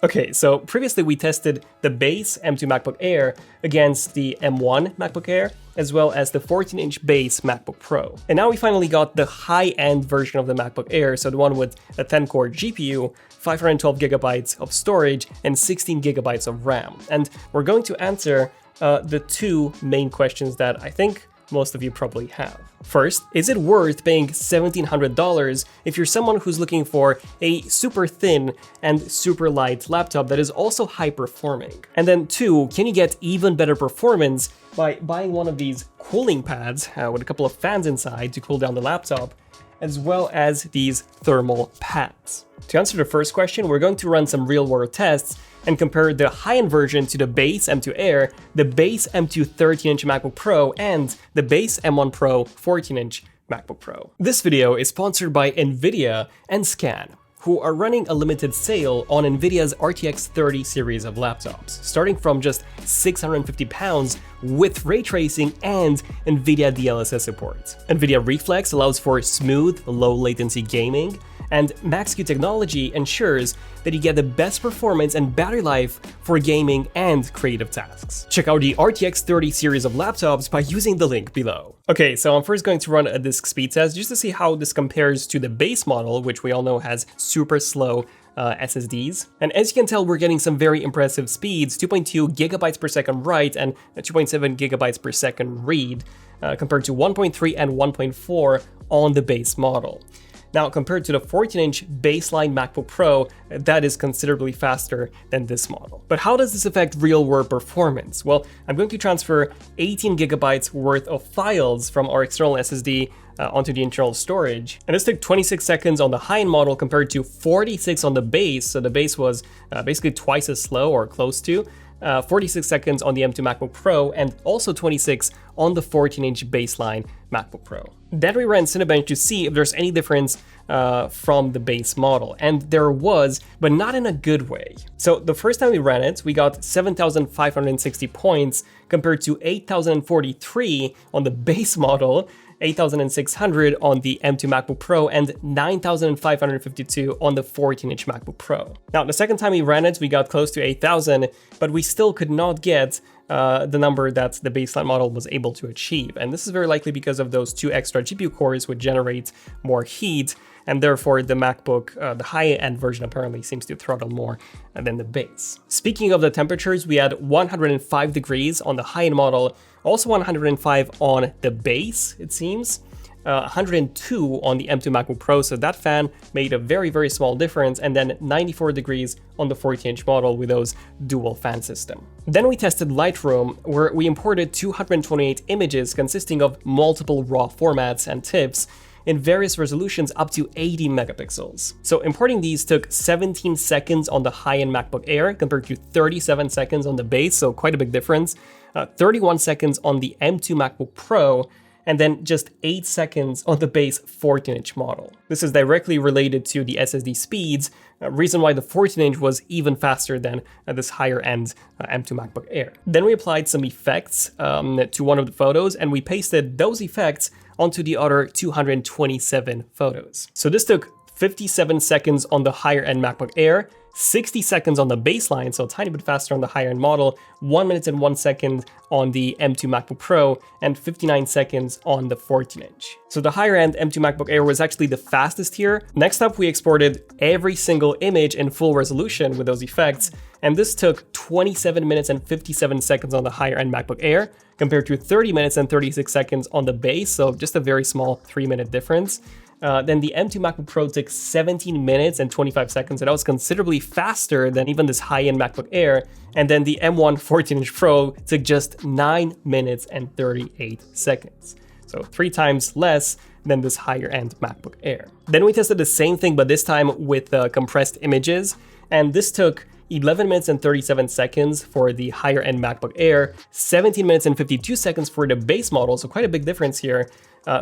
Okay, so previously we tested the base M2 MacBook Air against the M1 MacBook Air, as well as the 14-inch base MacBook Pro. And now we finally got the high-end version of the MacBook Air, so the one with a 10-core GPU, 512GB of storage, and 16GB of RAM. And we're going to answer the two main questions that I think most of you probably have. First, is it worth paying $1,700 if you're someone who's looking for a super thin and super light laptop that is also high performing? And then two, can you get even better performance by buying one of these cooling pads with a couple of fans inside to cool down the laptop, as well as these thermal pads? To answer the first question, we're going to run some real-world tests and compare the high-end version to the base M2 Air, the base M2 13-inch MacBook Pro, and the base M1 Pro 14-inch MacBook Pro. This video is sponsored by NVIDIA and Scan, who are running a limited sale on NVIDIA's RTX 30 series of laptops, starting from just £650 with ray tracing and NVIDIA DLSS support. NVIDIA Reflex allows for smooth, low-latency gaming, and Max-Q technology ensures that you get the best performance and battery life for gaming and creative tasks. Check out the RTX 30 series of laptops by using the link below. Okay, so I'm first going to run a disk speed test just to see how this compares to the base model, which we all know has super slow SSDs. And as you can tell, we're getting some very impressive speeds, 2.2 gigabytes per second write and 2.7 gigabytes per second read, compared to 1.3 and 1.4 on the base model. Now, compared to the 14-inch baseline MacBook Pro, that is considerably faster than this model. But how does this affect real-world performance? Well, I'm going to transfer 18 gigabytes worth of files from our external SSD onto the internal storage. And this took 26 seconds on the high-end model compared to 46 on the base. So the base was basically twice as slow, or close to. 46 seconds on the M2 MacBook Pro, and also 26 on the 14-inch baseline MacBook Pro. Then we ran Cinebench to see if there's any difference from the base model, and there was, but not in a good way. So the first time we ran it, we got 7,560 points compared to 8,043 on the base model, 8,600 on the M2 MacBook Pro, and 9,552 on the 14-inch MacBook Pro. Now, the second time we ran it, we got close to 8,000, but we still could not get the number that the baseline model was able to achieve. And this is very likely because of those two extra GPU cores which generate more heat, and therefore the MacBook, the high-end version apparently seems to throttle more than the base. Speaking of the temperatures, we had 105 degrees on the high-end model, also 105 on the base, it seems. 102 on the M2 MacBook Pro, so that fan made a very, very small difference, and then 94 degrees on the 14-inch model with those dual fan system. Then we tested Lightroom, where we imported 228 images consisting of multiple raw formats and TIFFs in various resolutions up to 80 megapixels. So importing these took 17 seconds on the high-end MacBook Air compared to 37 seconds on the base, so quite a big difference. 31 seconds on the M2 MacBook Pro, and then just 8 seconds on the base 14-inch model. This is directly related to the SSD speeds, reason why the 14-inch was even faster than this higher-end M2 MacBook Air. Then we applied some effects to one of the photos, and we pasted those effects onto the other 227 photos. So this took 57 seconds on the higher-end MacBook Air, 60 seconds on the baseline, so a tiny bit faster on the higher-end model, 1 minute and 1 second on the M2 MacBook Pro, and 59 seconds on the 14-inch. So the higher-end M2 MacBook Air was actually the fastest here. Next up, we exported every single image in full resolution with those effects, and this took 27 minutes and 57 seconds on the higher-end MacBook Air, compared to 30 minutes and 36 seconds on the base, so just a very small 3-minute difference. Then the M2 MacBook Pro took 17 minutes and 25 seconds, and that was considerably faster than even this high-end MacBook Air. And then the M1 14-inch Pro took just 9 minutes and 38 seconds. So 3 times less than this higher-end MacBook Air. Then we tested the same thing, but this time with compressed images, and this took 11 minutes and 37 seconds for the higher-end MacBook Air, 17 minutes and 52 seconds for the base model, so quite a big difference here.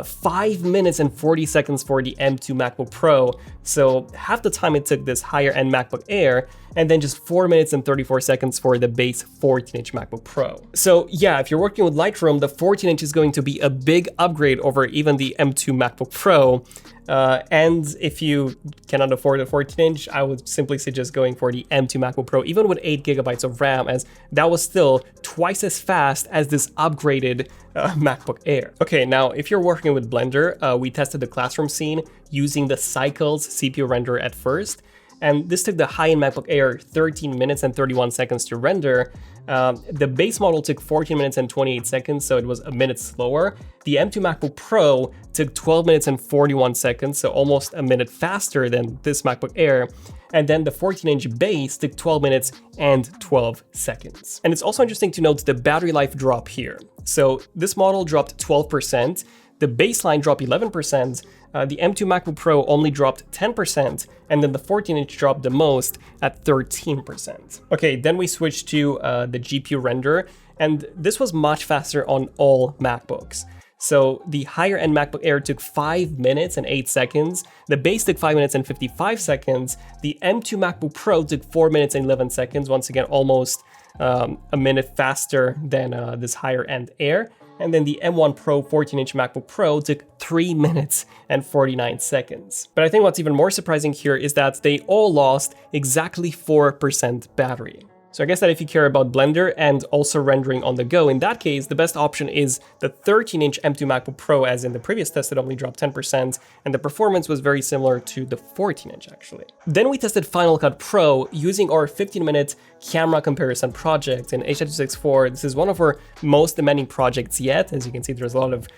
5 minutes and 40 seconds for the M2 MacBook Pro, so half the time it took this higher-end MacBook Air, and then just 4 minutes and 34 seconds for the base 14-inch MacBook Pro. So yeah, if you're working with Lightroom, the 14-inch is going to be a big upgrade over even the M2 MacBook Pro. And if you cannot afford a 14-inch, I would simply suggest going for the M2 MacBook Pro, even with 8 GB of RAM, as that was still twice as fast as this upgraded MacBook Air. Okay, now if you're working with Blender, we tested the classroom scene using the Cycles CPU renderer at first, and this took the high-end MacBook Air 13 minutes and 31 seconds to render. The base model took 14 minutes and 28 seconds, so it was a minute slower. The M2 MacBook Pro took 12 minutes and 41 seconds, so almost a minute faster than this MacBook Air. And then the 14-inch base took 12 minutes and 12 seconds. And it's also interesting to note the battery life drop here. So this model dropped 12%, the baseline dropped 11%, the M2 MacBook Pro only dropped 10%, and then the 14-inch dropped the most at 13%. Okay, then we switched to the GPU renderer, and this was much faster on all MacBooks. So the higher-end MacBook Air took 5 minutes and 8 seconds, the base took 5 minutes and 55 seconds, the M2 MacBook Pro took 4 minutes and 11 seconds, once again almost a minute faster than this higher-end Air. And then the M1 Pro 14-inch MacBook Pro took 3 minutes and 49 seconds. But I think what's even more surprising here is that they all lost exactly 4% battery. So I guess that if you care about Blender and also rendering on the go, in that case, the best option is the 13-inch M2 MacBook Pro, as in the previous test it only dropped 10%, and the performance was very similar to the 14-inch actually. Then we tested Final Cut Pro using our 15-minute camera comparison project in H.264. This is one of our most demanding projects yet. As you can see, there's a lot of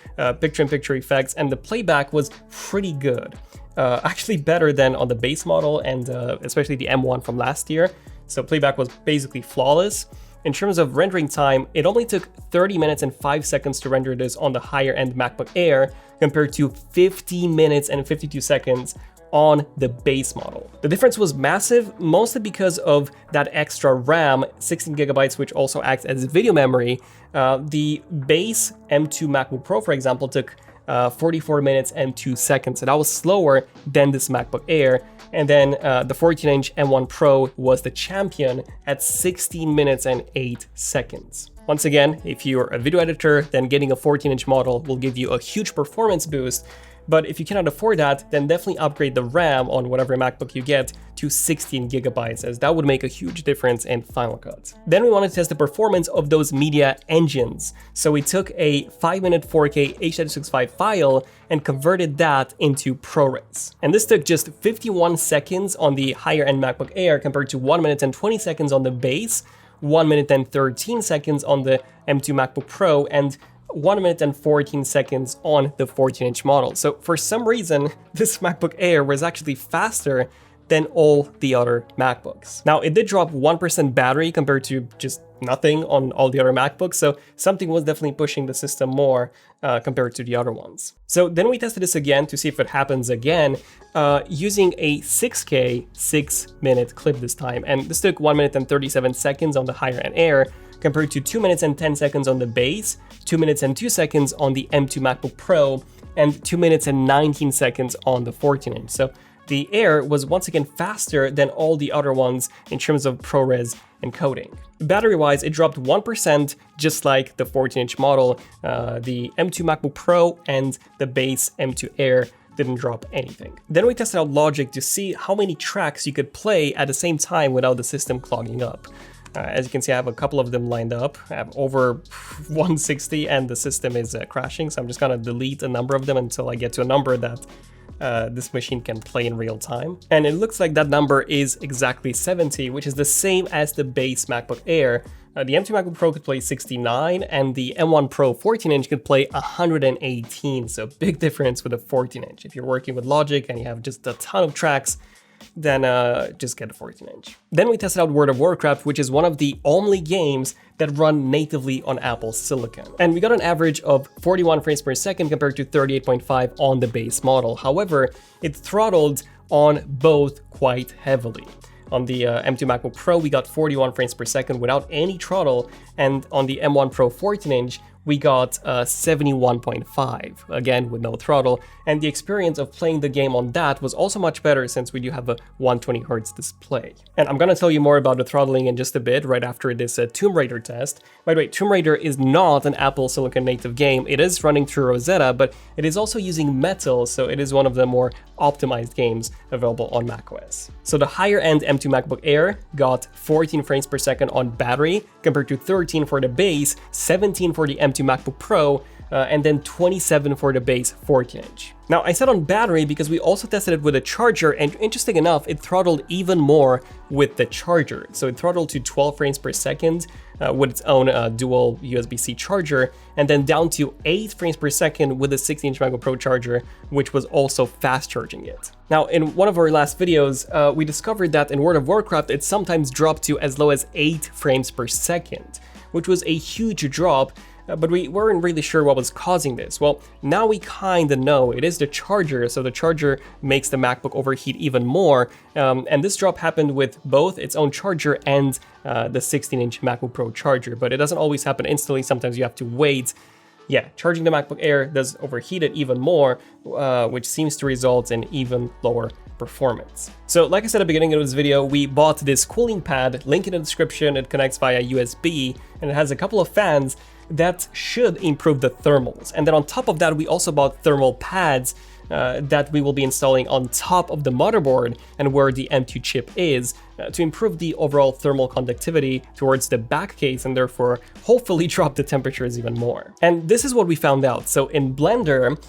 picture-in-picture effects, and the playback was pretty good. Actually better than on the base model and especially the M1 from last year. So playback was basically flawless. In terms of rendering time, it only took 30 minutes and 5 seconds to render this on the higher end MacBook Air compared to 50 minutes and 52 seconds on the base model. The difference was massive, mostly because of that extra RAM, 16 gigabytes, which also acts as video memory. The base M2 MacBook Pro, for example, took 44 minutes and 2 seconds, so that was slower than this MacBook Air. And then the 14-inch M1 Pro was the champion at 16 minutes and 8 seconds. Once again, if you're a video editor, then getting a 14-inch model will give you a huge performance boost. But if you cannot afford that, then definitely upgrade the RAM on whatever MacBook you get to 16 gigabytes, as that would make a huge difference in Final Cut. Then we wanted to test the performance of those media engines. So we took a 5-minute 4K H.265 file and converted that into ProRes. And this took just 51 seconds on the higher-end MacBook Air compared to 1 minute and 20 seconds on the base, 1 minute and 13 seconds on the M2 MacBook Pro, and 1 minute and 14 seconds on the 14-inch model. So for some reason, this MacBook Air was actually faster than all the other MacBooks. Now, it did drop 1% battery compared to just nothing on all the other MacBooks, so something was definitely pushing the system more compared to the other ones. So then we tested this again to see if it happens again using a 6K 6-minute clip this time, and this took 1 minute and 37 seconds on the higher end Air compared to 2 minutes and 10 seconds on the base, 2 minutes and 2 seconds on the M2 MacBook Pro, and 2 minutes and 19 seconds on the 14-inch. So the Air was once again faster than all the other ones in terms of ProRes encoding. Battery-wise, it dropped 1%, just like the 14-inch model. The M2 MacBook Pro and the base M2 Air didn't drop anything. Then we tested out Logic to see how many tracks you could play at the same time without the system clogging up. As you can see, I have a couple of them lined up. I have over 160 and the system is crashing, so I'm just gonna delete a number of them until I get to a number that this machine can play in real time. And it looks like that number is exactly 70, which is the same as the base MacBook Air. The M2 MacBook Pro could play 69, and the M1 Pro 14-inch could play 118, so big difference with a 14-inch. If you're working with Logic and you have just a ton of tracks, then just get a 14-inch. Then we tested out World of Warcraft, which is one of the only games that run natively on Apple's silicon. And we got an average of 41 frames per second compared to 38.5 on the base model. However, it throttled on both quite heavily. On the M2 MacBook Pro, we got 41 frames per second without any throttle, and on the M1 Pro 14-inch, we got 71.5, again with no throttle, and the experience of playing the game on that was also much better since we do have a 120Hz display. And I'm gonna tell you more about the throttling in just a bit, right after this Tomb Raider test. By the way, Tomb Raider is not an Apple Silicon native game. It is running through Rosetta, but it is also using Metal, so it is one of the more optimized games available on macOS. So the higher end M2 MacBook Air got 14 frames per second on battery, compared to 13 for the base, 17 for the M2 MacBook Pro, and then 27 for the base 14-inch. Now, I said on battery because we also tested it with a charger, and interesting enough, it throttled even more with the charger. So it throttled to 12 frames per second with its own dual USB-C charger, and then down to 8 frames per second with the 16-inch MacBook Pro charger, which was also fast charging it. Now, in one of our last videos, we discovered that in World of Warcraft, it sometimes dropped to as low as 8 frames per second, which was a huge drop, but we weren't really sure what was causing this. Well, now we kinda know. It is the charger, so the charger makes the MacBook overheat even more, and this drop happened with both its own charger and the 16-inch MacBook Pro charger, but it doesn't always happen instantly. Sometimes you have to wait. Yeah, charging the MacBook Air does overheat it even more, which seems to result in even lower performance. So like I said at the beginning of this video, we bought this cooling pad, link in the description. It connects via USB, and it has a couple of fans that should improve the thermals. And then on top of that, we also bought thermal pads that we will be installing on top of the motherboard and where the M2 chip is to improve the overall thermal conductivity towards the back case and therefore hopefully drop the temperatures even more. And this is what we found out. So in Blender,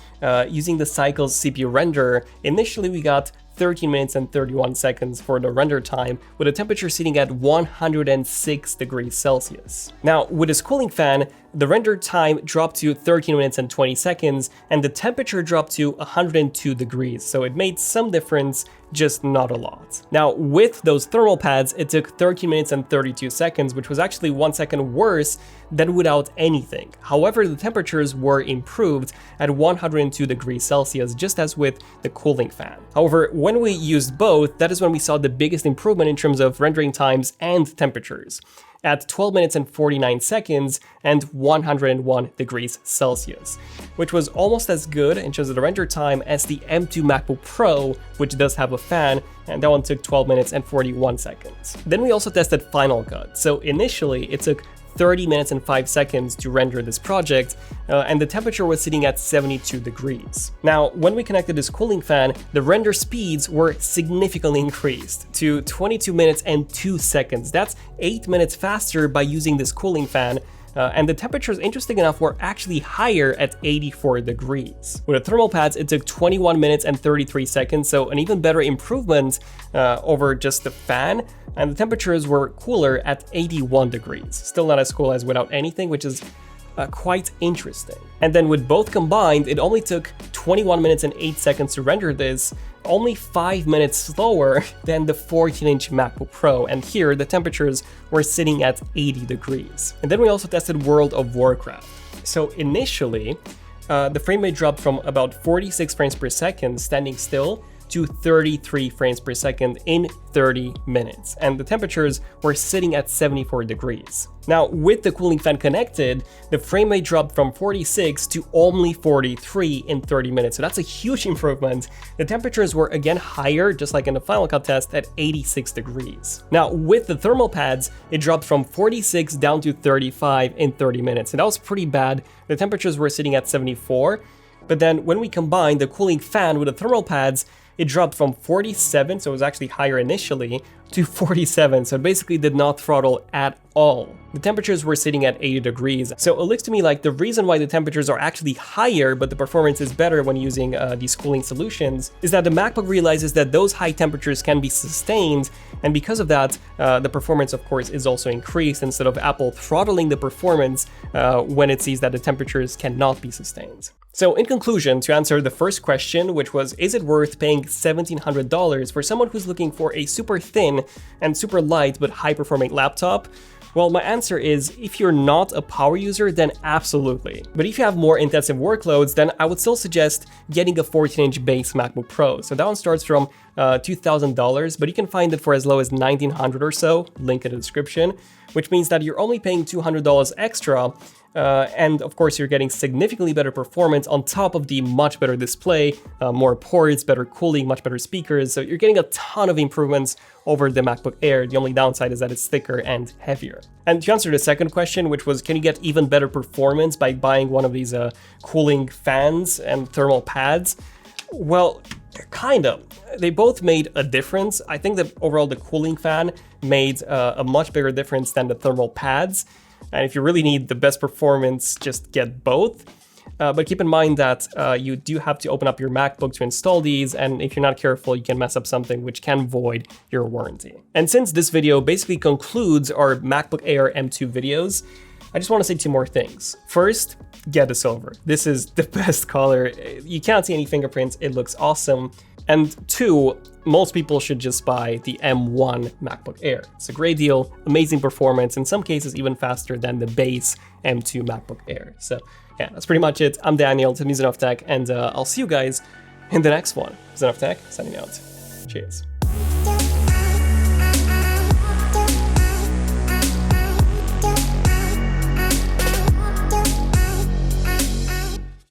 using the Cycles CPU renderer, initially we got 13 minutes and 31 seconds for the render time, with a temperature sitting at 106 degrees Celsius. Now, with this cooling fan, the render time dropped to 13 minutes and 20 seconds, and the temperature dropped to 102 degrees, so it made some difference, just not a lot. Now, with those thermal pads, it took 13 minutes and 32 seconds, which was actually 1 second worse than without anything. However, the temperatures were improved at 102 degrees Celsius, just as with the cooling fan. However, when we used both, that is when we saw the biggest improvement in terms of rendering times and temperatures, at 12 minutes and 49 seconds and 101 degrees Celsius, which was almost as good in terms of the render time as the M2 MacBook Pro, which does have a fan, and that one took 12 minutes and 41 seconds. Then we also tested Final Cut. So initially it took 30 minutes and 5 seconds to render this project, and the temperature was sitting at 72 degrees. Now, when we connected this cooling fan, the render speeds were significantly increased to 22 minutes and 2 seconds. That's 8 minutes faster by using this cooling fan, and the temperatures, interesting enough, were actually higher at 84 degrees. With the thermal pads, it took 21 minutes and 33 seconds, so an even better improvement over just the fan, and the temperatures were cooler at 81 degrees. Still not as cool as without anything, which is quite interesting. And then with both combined, it only took 21 minutes and 8 seconds to render this, only 5 minutes slower than the 14-inch MacBook Pro, and here the temperatures were sitting at 80 degrees. And then we also tested World of Warcraft. So initially, the frame rate dropped from about 46 frames per second standing still to 33 frames per second in 30 minutes, and the temperatures were sitting at 74 degrees. Now, with the cooling fan connected, the frame rate dropped from 46 to only 43 in 30 minutes, so that's a huge improvement. The temperatures were again higher, just like in the Final Cut test, at 86 degrees. Now, with the thermal pads, it dropped from 46 down to 35 in 30 minutes, and that was pretty bad. The temperatures were sitting at 74, but then when we combined the cooling fan with the thermal pads, it dropped from 47, so it was actually higher initially, to 47, so it basically did not throttle at all. The temperatures were sitting at 80 degrees, so it looks to me like the reason why the temperatures are actually higher but the performance is better when using these cooling solutions is that the MacBook realizes that those high temperatures can be sustained, and because of that, the performance of course is also increased instead of Apple throttling the performance when it sees that the temperatures cannot be sustained. So in conclusion, to answer the first question, which was, is it worth paying $1,700 for someone who's looking for a super thin and super light but high-performing laptop? Well, my answer is, if you're not a power user, then absolutely. But if you have more intensive workloads, then I would still suggest getting a 14-inch base MacBook Pro. So that one starts from $2,000, but you can find it for as low as $1,900 or so, link in the description, which means that you're only paying $200 extra. And of course, you're getting significantly better performance on top of the much better display, more ports, better cooling, much better speakers. So you're getting a ton of improvements over the MacBook Air. The only downside is that it's thicker and heavier. And to answer the second question, which was, can you get even better performance by buying one of these cooling fans and thermal pads? Well, kind of. They both made a difference. I think that overall the cooling fan made a much bigger difference than the thermal pads. And if you really need the best performance, just get both. But keep in mind that you do have to open up your MacBook to install these, and if you're not careful, you can mess up something which can void your warranty. And since this video basically concludes our MacBook Air M2 videos, I just want to say two more things. First, get the silver. This is the best color. You can't see any fingerprints. It looks awesome. And two, most people should just buy the M1 MacBook Air. It's a great deal, amazing performance, in some cases even faster than the base M2 MacBook Air. So yeah, that's pretty much it. I'm Daniel, this is ZONEofTECH, and I'll see you guys in the next one. ZONEofTECH, signing out. Cheers.